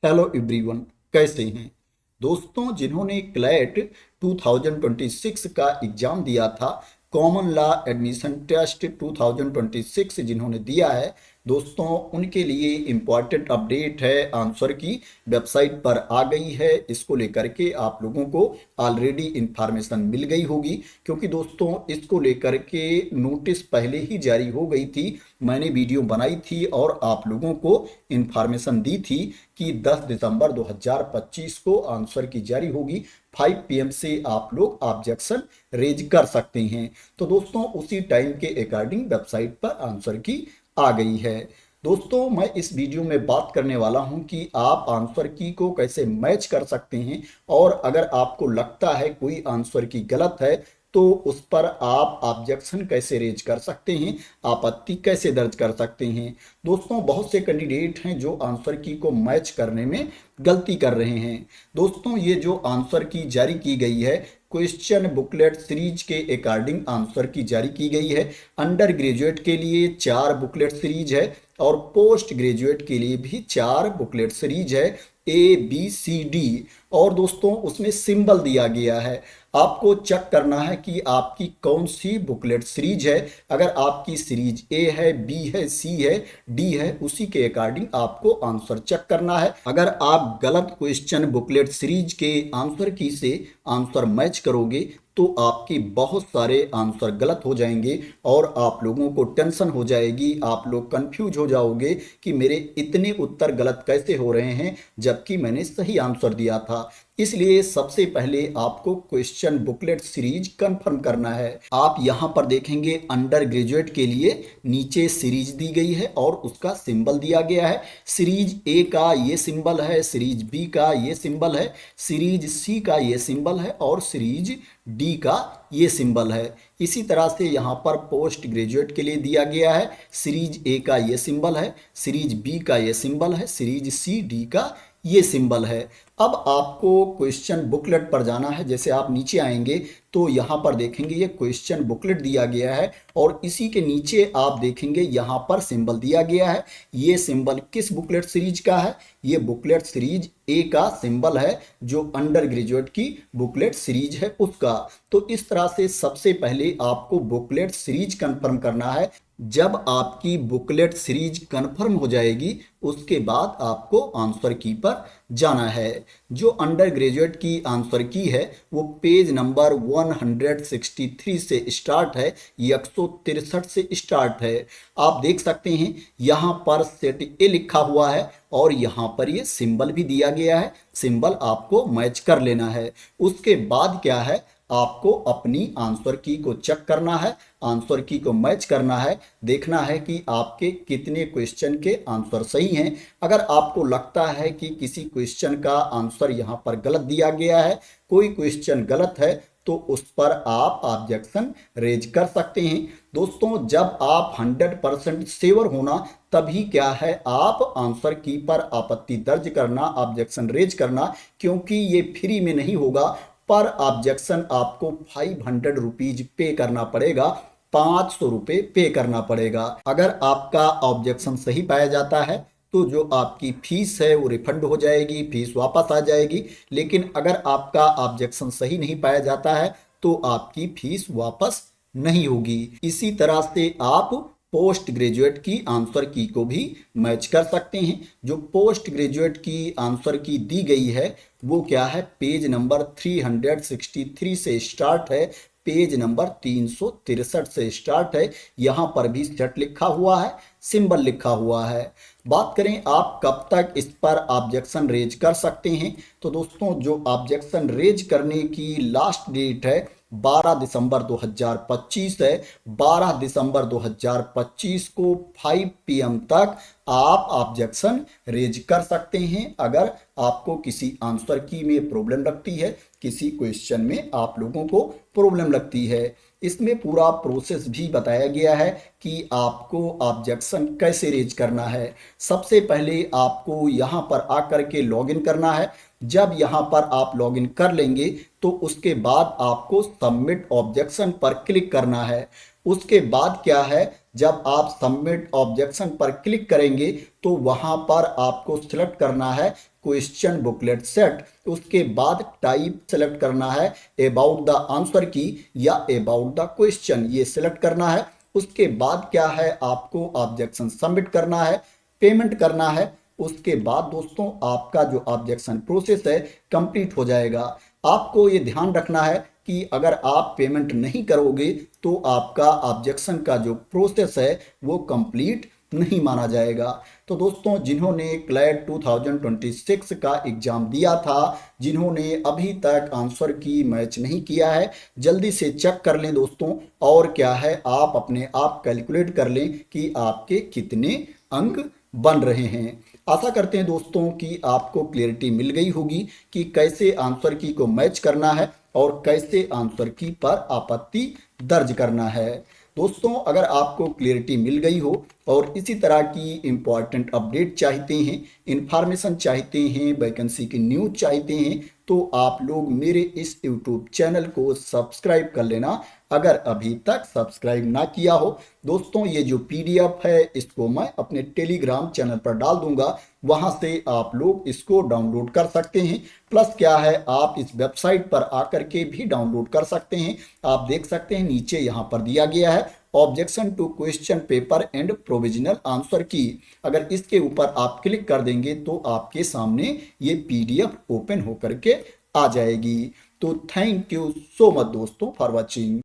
Hello everyone, कैसे हैं दोस्तों। जिन्होंने क्लैट 2026 का एग्जाम दिया था, कॉमन लॉ एडमिशन टेस्ट 2026 जिन्होंने दिया है दोस्तों, उनके लिए इम्पॉर्टेंट अपडेट है। आंसर की वेबसाइट पर आ गई है। इसको लेकर के आप लोगों को ऑलरेडी इंफॉर्मेशन मिल गई होगी, क्योंकि दोस्तों इसको लेकर के नोटिस पहले ही जारी हो गई थी। मैंने वीडियो बनाई थी और आप लोगों को इंफॉर्मेशन दी थी कि 10 दिसंबर 2025 को आंसर की जारी होगी। 5 PM से आप लोग ऑब्जेक्शन रेज कर सकते हैं। तो दोस्तों उसी टाइम के अकॉर्डिंग वेबसाइट पर आंसर की आ गई है। दोस्तों मैं इस वीडियो में बात करने वाला हूं कि आप आंसर की को कैसे मैच कर सकते हैं, और अगर आपको लगता है कोई आंसर की गलत है तो उस पर आप ऑब्जेक्शन कैसे रेज कर सकते हैं, आपत्ति कैसे दर्ज कर सकते हैं। दोस्तों बहुत से कैंडिडेट हैं जो आंसर की को मैच करने में गलती कर रहे हैं। दोस्तों ये जो आंसर की जारी की गई है, क्वेश्चन बुकलेट सीरीज के अकॉर्डिंग आंसर की जारी की गई है। अंडर ग्रेजुएट के लिए 4 बुकलेट सीरीज है और पोस्ट ग्रेजुएट के लिए भी 4 बुकलेट सीरीज है, ABCD। और दोस्तों उसमें सिंबल दिया गया है। आपको चेक करना है कि आपकी कौन सी बुकलेट सीरीज है। अगर आपकी सीरीज A है, B है, C है, D है, उसी के अकॉर्डिंग आपको आंसर चेक करना है। अगर आप गलत क्वेश्चन बुकलेट सीरीज के आंसर की से आंसर मैच करोगे तो आपके बहुत सारे आंसर गलत हो जाएंगे और आप लोगों को टेंशन हो जाएगी। आप लोग कंफ्यूज हो जाओगे कि मेरे इतने उत्तर गलत कैसे हो रहे हैं जबकि मैंने सही आंसर दिया था। इसलिए सबसे पहले आपको क्वेश्चन बुकलेट सीरीज कंफर्म करना है। आप यहां पर देखेंगे अंडर ग्रेजुएट के लिए नीचे सीरीज दी गई है और उसका सिंबल दिया गया है। सीरीज A का ये सिंबल है, सीरीज B का ये सिंबल है, सीरीज C का ये सिंबल है और सीरीज D का ये सिंबल है। इसी तरह से यहाँ पर पोस्ट ग्रेजुएट के लिए दिया गया है। सीरीज A का ये सिंबल है, सीरीज B का ये सिंबल है, सीरीज C D का ये सिंबल है। अब आपको क्वेश्चन बुकलेट पर जाना है। जैसे आप नीचे आएंगे तो यहाँ पर देखेंगे ये क्वेश्चन बुकलेट दिया गया है और इसी के नीचे आप देखेंगे यहाँ पर सिंबल दिया गया है। ये सिंबल किस बुकलेट सीरीज का है? ये बुकलेट सीरीज A का सिंबल है, जो अंडर ग्रेजुएट की बुकलेट सीरीज है उसका। तो इस तरह से सबसे पहले आपको बुकलेट सीरीज कंफर्म करना है। जब आपकी बुकलेट सीरीज कंफर्म हो जाएगी उसके बाद आपको आंसर की पर जाना है। जो अंडर ग्रेजुएट की आंसर की है वो पेज नंबर 163 से स्टार्ट है, 163 से स्टार्ट है। आप देख सकते हैं यहाँ पर सेट A लिखा हुआ है और यहाँ पर ये सिंबल भी दिया गया है। सिंबल आपको मैच कर लेना है। उसके बाद क्या है, आपको अपनी आंसर की को चेक करना है, आंसर की को मैच करना है, देखना है कि आपके कितने क्वेश्चन के आंसर सही हैं। अगर आपको लगता है कि किसी क्वेश्चन का आंसर यहाँ पर गलत दिया गया है, कोई क्वेश्चन गलत है, तो उस पर आप ऑब्जेक्शन रेज कर सकते हैं। दोस्तों जब आप 100% श्योर होना तभी क्या है आप आंसर की पर आपत्ति दर्ज करना, ऑब्जेक्शन रेज करना, क्योंकि ये फ्री में नहीं होगा। पर ऑब्जेक्शन आपको 500 रुपीज पे करना पड़ेगा, 500 रुपये पे करना पड़ेगा। अगर आपका ऑब्जेक्शन सही पाया जाता है तो जो आपकी फीस है वो रिफंड हो जाएगी, फीस वापस आ जाएगी। लेकिन अगर आपका ऑब्जेक्शन सही नहीं पाया जाता है तो आपकी फीस वापस नहीं होगी। इसी तरह से आप पोस्ट ग्रेजुएट की आंसर की को भी मैच कर सकते हैं। जो पोस्ट ग्रेजुएट की आंसर की दी गई है वो क्या है, पेज नंबर 363 से स्टार्ट है, पेज नंबर 363 से स्टार्ट है। यहाँ पर भी सेट लिखा हुआ है, सिंबल लिखा हुआ है। बात करें आप कब तक इस पर ऑब्जेक्शन रेज कर सकते हैं, तो दोस्तों जो ऑब्जेक्शन रेज करने की लास्ट डेट है 12 दिसंबर 2025 है। 12 दिसंबर 2025 को 5 PM तक आप ऑब्जेक्शन रेज कर सकते हैं। अगर आपको किसी आंसर की में प्रॉब्लम लगती है, किसी क्वेश्चन में आप लोगों को प्रॉब्लम लगती है, इसमें पूरा प्रोसेस भी बताया गया है कि आपको ऑब्जेक्शन कैसे रेज करना है। सबसे पहले आपको यहाँ पर आकर के लॉगिन करना है। जब यहाँ पर आप लॉगिन कर लेंगे तो उसके बाद आपको सबमिट ऑब्जेक्शन पर क्लिक करना है। उसके बाद क्या है, जब आप सबमिट ऑब्जेक्शन पर क्लिक करेंगे तो वहां पर आपको सिलेक्ट करना है क्वेश्चन बुकलेट सेट। उसके बाद टाइप सेलेक्ट करना है अबाउट द आंसर की या अबाउट द क्वेश्चन, ये सिलेक्ट करना है। उसके बाद क्या है, आपको ऑब्जेक्शन सबमिट करना है, पेमेंट करना है। उसके बाद दोस्तों आपका जो ऑब्जेक्शन प्रोसेस है कंप्लीट हो जाएगा। आपको ये ध्यान रखना है कि अगर आप पेमेंट नहीं करोगे तो आपका ऑब्जेक्शन का जो प्रोसेस है वो कंप्लीट नहीं माना जाएगा। तो दोस्तों जिन्होंने क्लैट 2026 का एग्जाम दिया था, जिन्होंने अभी तक आंसर की मैच नहीं किया है, जल्दी से चेक कर लें दोस्तों। और क्या है, आप अपने आप कैलकुलेट कर लें कि आपके कितने अंक बन रहे हैं। आशा करते हैं दोस्तों कि आपको क्लियरिटी मिल गई होगी कि कैसे आंसर की को मैच करना है और कैसे आंसर की पर आपत्ति दर्ज करना है। दोस्तों अगर आपको क्लियरिटी मिल गई हो और इसी तरह की इंपॉर्टेंट अपडेट चाहते हैं, इंफॉर्मेशन चाहते हैं, वैकेंसी की न्यूज चाहते हैं, तो आप लोग मेरे इस यूट्यूब चैनल को सब्सक्राइब कर लेना अगर अभी तक सब्सक्राइब ना किया हो। दोस्तों ये जो पीडीएफ है इसको मैं अपने टेलीग्राम चैनल पर डाल दूंगा, वहां से आप लोग इसको डाउनलोड कर सकते हैं। प्लस क्या है, आप इस वेबसाइट पर आकर के भी डाउनलोड कर सकते हैं। आप देख सकते हैं नीचे यहाँ पर दिया गया है objection to question paper and provisional answer key. अगर इसके ऊपर आप क्लिक कर देंगे तो आपके सामने ये पीडीएफ ओपन होकर के आ जाएगी। तो थैंक यू सो मच दोस्तों फॉर वॉचिंग।